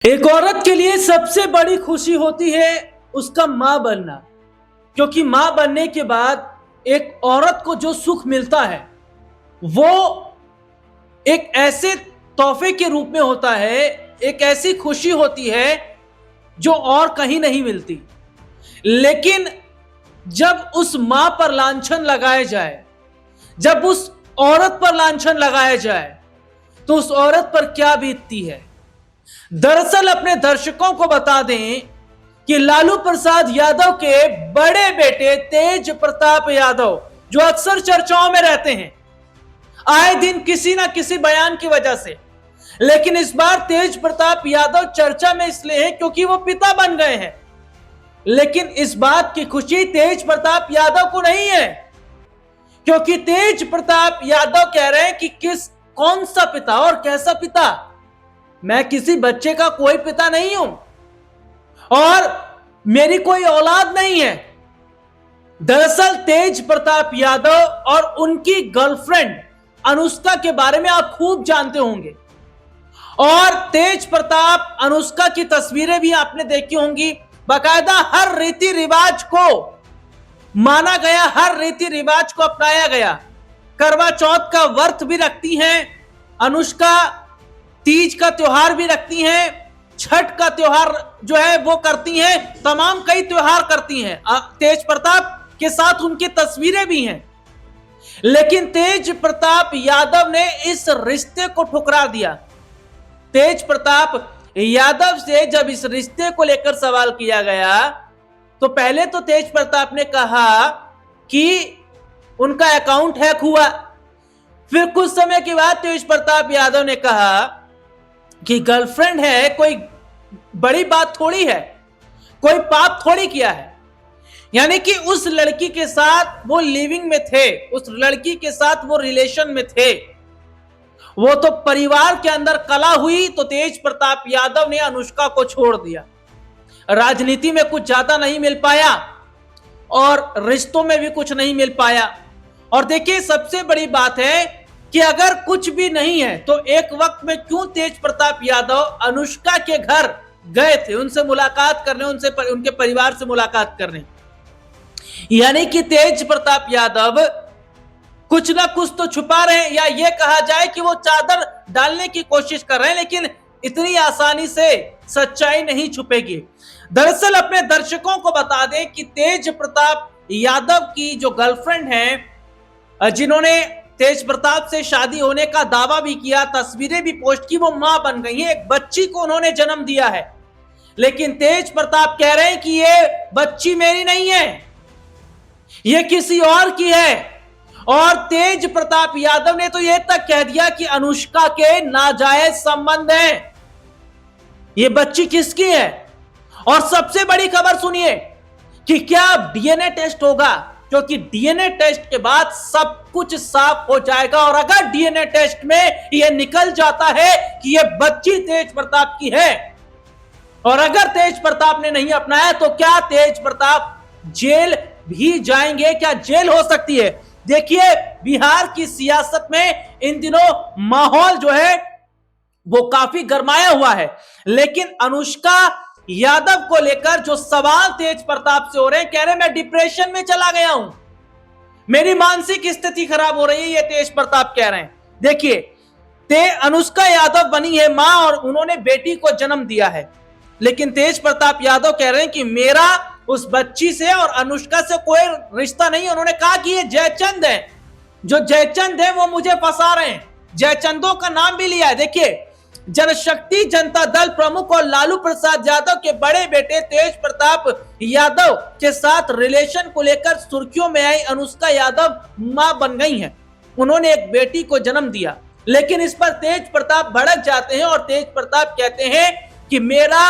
एक औरत के लिए सबसे बड़ी खुशी होती है उसका मां बनना। क्योंकि मां बनने के बाद एक औरत को जो सुख मिलता है वो एक ऐसे तोहफे के रूप में होता है, एक ऐसी खुशी होती है जो और कहीं नहीं मिलती। लेकिन जब उस मां पर लांछन लगाया जाए, जब उस औरत पर लांछन लगाया जाए, तो उस औरत पर क्या बीतती है। दरअसल अपने दर्शकों को बता दें कि लालू प्रसाद यादव के बड़े बेटे तेज प्रताप यादव, जो अक्सर चर्चाओं में रहते हैं आए दिन किसी ना किसी बयान की वजह से, लेकिन इस बार तेज प्रताप यादव चर्चा में इसलिए है क्योंकि वो पिता बन गए हैं। लेकिन इस बात की खुशी तेज प्रताप यादव को नहीं है, क्योंकि तेज प्रताप यादव कह रहे हैं कि कौन सा पिता और कैसा पिता। मैं किसी बच्चे का कोई पिता नहीं हूं और मेरी कोई औलाद नहीं है। दरअसल तेज प्रताप यादव और उनकी गर्लफ्रेंड अनुष्का के बारे में आप खूब जानते होंगे, और तेज प्रताप अनुष्का की तस्वीरें भी आपने देखी होंगी। बाकायदा हर रीति रिवाज को माना गया, हर रीति रिवाज को अपनाया गया। करवा चौथ का व्रत भी रखती हैं अनुष्का, तीज का त्योहार भी रखती हैं, छठ का त्योहार जो है वो करती हैं, तमाम कई त्योहार करती हैं। तेज प्रताप के साथ उनकी तस्वीरें भी हैं। लेकिन तेज प्रताप यादव ने इस रिश्ते को ठुकरा दिया। तेज प्रताप यादव से जब इस रिश्ते को लेकर सवाल किया गया तो पहले तो तेज प्रताप ने कहा कि उनका अकाउंट हैक हुआ। फिर कुछ समय के बाद तेज प्रताप यादव ने कहा कि गर्लफ्रेंड है, कोई बड़ी बात थोड़ी है, कोई पाप थोड़ी किया है। यानी कि उस लड़की के साथ वो लिविंग में थे, उस लड़की के साथ वो रिलेशन में थे, वो तो परिवार के अंदर कलह हुई तो तेज प्रताप यादव ने अनुष्का को छोड़ दिया। राजनीति में कुछ ज्यादा नहीं मिल पाया और रिश्तों में भी कुछ नहीं मिल पाया। और देखिए सबसे बड़ी बात है कि अगर कुछ भी नहीं है तो एक वक्त में क्यों तेज प्रताप यादव अनुष्का के घर गए थे उनसे मुलाकात करने, उनके परिवार से मुलाकात करने। यानी कि तेज प्रताप यादव कुछ ना कुछ तो छुपा रहे हैं, या ये कहा जाए कि वो चादर डालने की कोशिश कर रहे हैं, लेकिन इतनी आसानी से सच्चाई नहीं छुपेगी। दरअसल अपने दर्शकों को बता दें कि तेज प्रताप यादव की जो गर्लफ्रेंड है, जिन्होंने तेज प्रताप से शादी होने का दावा भी किया, तस्वीरें भी पोस्ट की, वो मां बन गई है, एक बच्ची को उन्होंने जन्म दिया है। लेकिन तेज प्रताप कह रहे हैं कि ये बच्ची मेरी नहीं है, ये किसी और की है। और तेज प्रताप यादव ने तो यह तक कह दिया कि अनुष्का के नाजायज संबंध हैं। ये बच्ची किसकी है? और सबसे बड़ी खबर सुनिए कि क्या डीएनए टेस्ट होगा, क्योंकि डीएनए टेस्ट के बाद सब कुछ साफ हो जाएगा। और अगर डीएनए टेस्ट में यह निकल जाता है कि यह बच्ची तेज प्रताप की है, और अगर तेज प्रताप ने नहीं अपनाया तो क्या तेज प्रताप जेल भी जाएंगे? क्या जेल हो सकती है? देखिए बिहार की सियासत में इन दिनों माहौल जो है वो काफी गरमाया हुआ है, लेकिन अनुष्का यादव को लेकर जो सवाल तेज प्रताप से हो रहे हैं, कह रहे मैं डिप्रेशन में चला गया हूं, मेरी मानसिक स्थिति खराब हो रही है, ये तेज प्रताप कह रहे हैं। देखिए अनुष्का यादव बनी है मां और उन्होंने बेटी को जन्म दिया है, लेकिन तेज प्रताप यादव कह रहे हैं कि मेरा उस बच्ची से और अनुष्का से कोई रिश्ता नहीं है। उन्होंने कहा कि ये जयचंद है, जो जयचंद है वो मुझे फंसा रहे हैं, जयचंदों का नाम भी लिया है। देखिए जनशक्ति जनता दल प्रमुख और लालू प्रसाद यादव के बड़े बेटे तेज प्रताप यादव के साथ रिलेशन को लेकर सुर्खियों में आई अनुष्का यादव मां बन गई हैं। उन्होंने एक बेटी को जन्म दिया, लेकिन इस पर तेज प्रताप भड़क जाते हैं और तेज प्रताप कहते हैं कि मेरा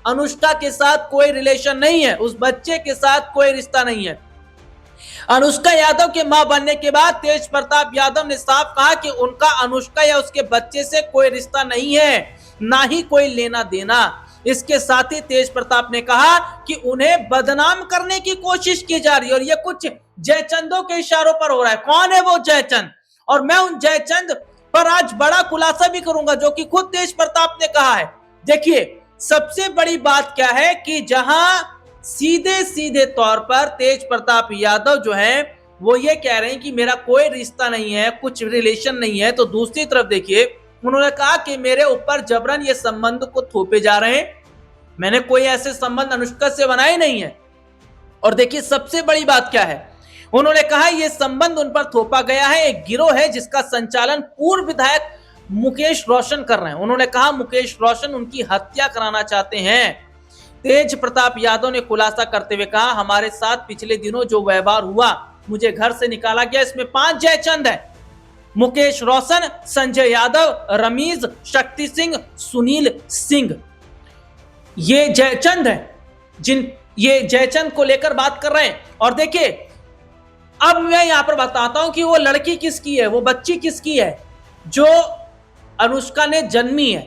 अनुष्का के साथ कोई रिलेशन नहीं है, उस बच्चे के साथ कोई रिश्ता नहीं है। अनुष्का यादव के मां बनने के बाद तेज प्रताप यादव ने साफ कहा कि उनका अनुष्का या उसके बच्चे से कोई रिश्ता नहीं है, ना ही कोई लेना देना। इसके साथ ही तेज प्रताप ने कहा कि उन्हें बदनाम करने की कोशिश की जा रही है, और यह कुछ जयचंदों के इशारों पर हो रहा है। कौन है वो जयचंद? और मैं उन जयचंद पर आज बड़ा खुलासा भी करूंगा, जो कि खुद तेज प्रताप ने कहा है। देखिए सबसे बड़ी बात क्या है कि जहां सीधे सीधे तौर पर तेज प्रताप यादव जो है वो ये कह रहे हैं कि मेरा कोई रिश्ता नहीं है, कुछ रिलेशन नहीं है, तो दूसरी तरफ देखिए उन्होंने कहा कि मेरे ऊपर जबरन ये संबंध को थोपे जा रहे हैं, मैंने कोई ऐसे संबंध अनुष्का से बनाए नहीं है। और देखिए सबसे बड़ी बात क्या है, उन्होंने कहा यह संबंध उन पर थोपा गया है, एक गिरोह है जिसका संचालन पूर्व विधायक मुकेश रोशन कर रहे हैं। उन्होंने कहा मुकेश रोशन उनकी हत्या कराना चाहते हैं। तेज प्रताप यादव ने खुलासा करते हुए कहा हमारे साथ पिछले दिनों जो व्यवहार हुआ, मुझे घर से निकाला गया, इसमें 5 जयचंद है, मुकेश रोशन, संजय यादव, रमीज, शक्ति सिंह, सुनील सिंह, ये जयचंद है ये जयचंद को लेकर बात कर रहे हैं। और देखिए अब मैं यहां पर बताता हूं कि वो लड़की किसकी है, वो बच्ची किसकी है जो अनुष्का ने जन्मी है।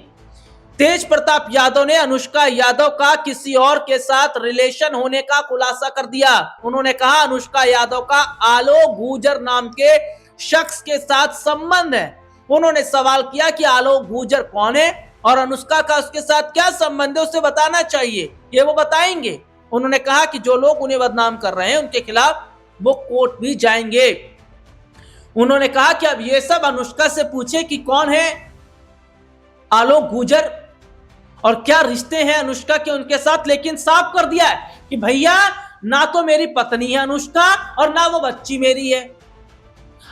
तेज प्रताप यादव ने अनुष्का यादव का किसी और के साथ रिलेशन होने का खुलासा कर दिया। उन्होंने कहा अनुष्का यादव का आलोक गुर्जर नाम के शख्स के साथ संबंध है। उन्होंने सवाल किया कि आलोक गुर्जर कौन है और अनुष्का का उसके साथ क्या संबंध है, उसे बताना चाहिए, ये वो बताएंगे। उन्होंने कहा कि जो लोग उन्हें बदनाम कर रहे हैं उनके खिलाफ वो कोर्ट भी जाएंगे। उन्होंने कहा कि अब ये सब अनुष्का से पूछे कि कौन है आलोक गुर्जर और क्या रिश्ते हैं अनुष्का के उनके साथ, लेकिन साफ कर दिया है कि भैया ना तो मेरी पत्नी है अनुष्का और ना वो बच्ची मेरी है।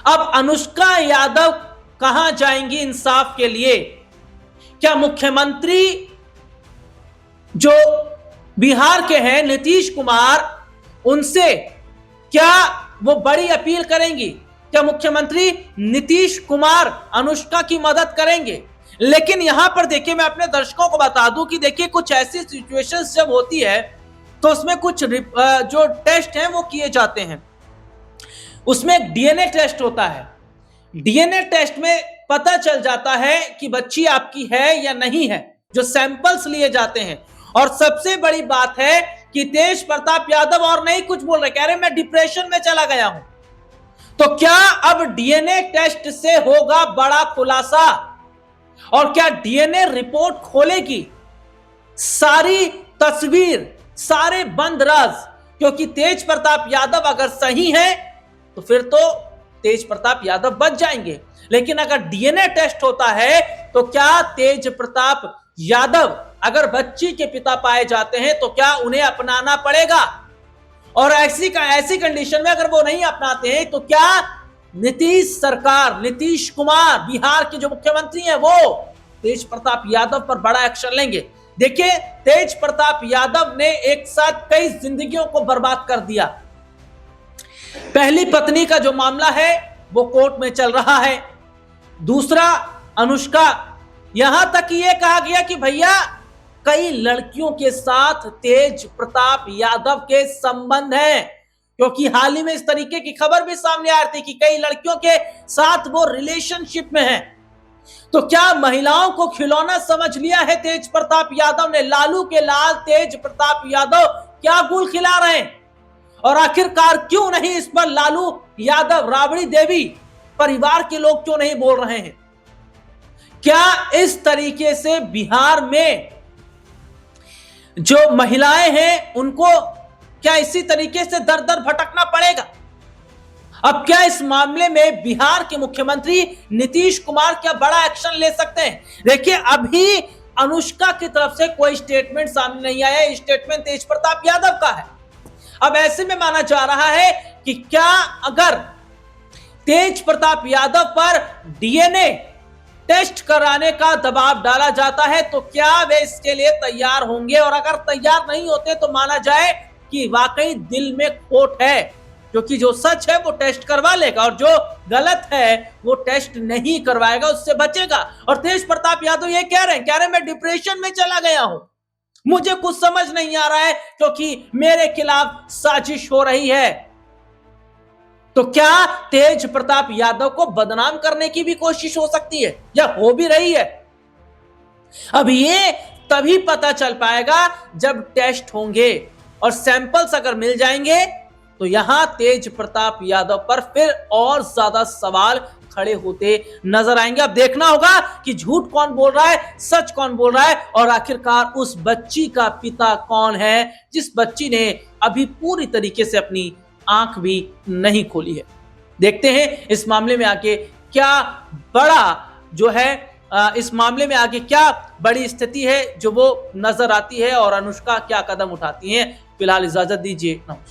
अब अनुष्का यादव कहां जाएंगी इंसाफ के लिए? क्या मुख्यमंत्री जो बिहार के हैं नीतीश कुमार, उनसे क्या वो बड़ी अपील करेंगी? क्या मुख्यमंत्री नीतीश कुमार अनुष्का की मदद करेंगे? लेकिन यहां पर देखिए मैं अपने दर्शकों को बता दूं कि देखिए कुछ ऐसी सिचुएशंस जब होती है तो उसमें कुछ जो टेस्ट हैं वो किए जाते हैं। उसमें एक डीएनए टेस्ट होता है। डीएनए टेस्ट में पता चल जाता है कि बच्ची आपकी है या नहीं है, जो सैंपल्स लिए जाते हैं। और सबसे बड़ी बात है कि तेज प्रताप यादव और नहीं कुछ बोल रहे, कह रहे मैं डिप्रेशन में चला गया हूं। तो क्या अब डीएनए टेस्ट से होगा बड़ा खुलासा? और क्या डीएनए रिपोर्ट खोलेगी सारी तस्वीर, सारे बंद राज? क्योंकि तेज प्रताप यादव अगर सही है तो फिर तो तेज प्रताप यादव बच जाएंगे, लेकिन अगर डीएनए टेस्ट होता है तो क्या तेज प्रताप यादव अगर बच्ची के पिता पाए जाते हैं तो क्या उन्हें अपनाना पड़ेगा? और ऐसी कंडीशन में अगर वो नहीं अपनाते हैं तो क्या नीतीश सरकार, नीतीश कुमार बिहार के जो मुख्यमंत्री हैं वो तेज प्रताप यादव पर बड़ा एक्शन लेंगे? देखिए तेज प्रताप यादव ने एक साथ कई जिंदगियों को बर्बाद कर दिया। पहली पत्नी का जो मामला है वो कोर्ट में चल रहा है, दूसरा अनुष्का, यहां तक ये कहा गया कि भैया कई लड़कियों के साथ तेज प्रताप यादव के संबंध हैं, क्योंकि हाल ही में इस तरीके की खबर भी सामने आ रही थी कि कई लड़कियों के साथ वो रिलेशनशिप में हैं। तो क्या महिलाओं को खिलौना समझ लिया है तेज प्रताप यादव ने? लालू के लाल तेज प्रताप यादव क्या गुल खिला रहे हैं? और आखिरकार क्यों नहीं इस पर लालू यादव, राबड़ी देवी परिवार के लोग क्यों नहीं बोल रहे हैं? क्या इस तरीके से बिहार में जो महिलाएं हैं उनको क्या इसी तरीके से दर दर भटकना पड़ेगा? अब क्या इस मामले में बिहार के मुख्यमंत्री नीतीश कुमार क्या बड़ा एक्शन ले सकते हैं? देखिए अभी अनुष्का की तरफ से कोई स्टेटमेंट सामने नहीं आया, स्टेटमेंट तेज प्रताप यादव का है। अब ऐसे में माना जा रहा है कि क्या अगर तेज प्रताप यादव पर डीएनए टेस्ट कराने का दबाव डाला जाता है तो क्या वे इसके लिए तैयार होंगे? और अगर तैयार नहीं होते तो माना जाए कि वाकई दिल में खोट है, क्योंकि जो सच है वो टेस्ट करवा लेगा और जो गलत है वो टेस्ट नहीं करवाएगा, उससे बचेगा। और तेज प्रताप यादव ये कह रहे हैं मैं डिप्रेशन में चला गया हूं, मुझे कुछ समझ नहीं आ रहा है क्योंकि मेरे खिलाफ साजिश हो रही है। तो क्या तेज प्रताप यादव को बदनाम करने की भी कोशिश हो सकती है या हो भी रही है? अब ये तभी पता चल पाएगा जब टेस्ट होंगे और सैंपल्स अगर मिल जाएंगे तो यहां तेज प्रताप यादव पर फिर और ज्यादा सवाल खड़े होते नजर आएंगे। अब देखना होगा कि झूठ कौन बोल रहा है, सच कौन बोल रहा है, और आखिरकार उस बच्ची का पिता कौन है, जिस बच्ची ने अभी पूरी तरीके से अपनी आंख भी नहीं खोली है। देखते हैं इस मामले में आके क्या बड़ा जो है इस मामले में आगे क्या बड़ी स्थिति है जो वो नजर आती है और अनुष्का क्या कदम उठाती हैं। फिलहाल इजाजत दीजिए, नमस्कार।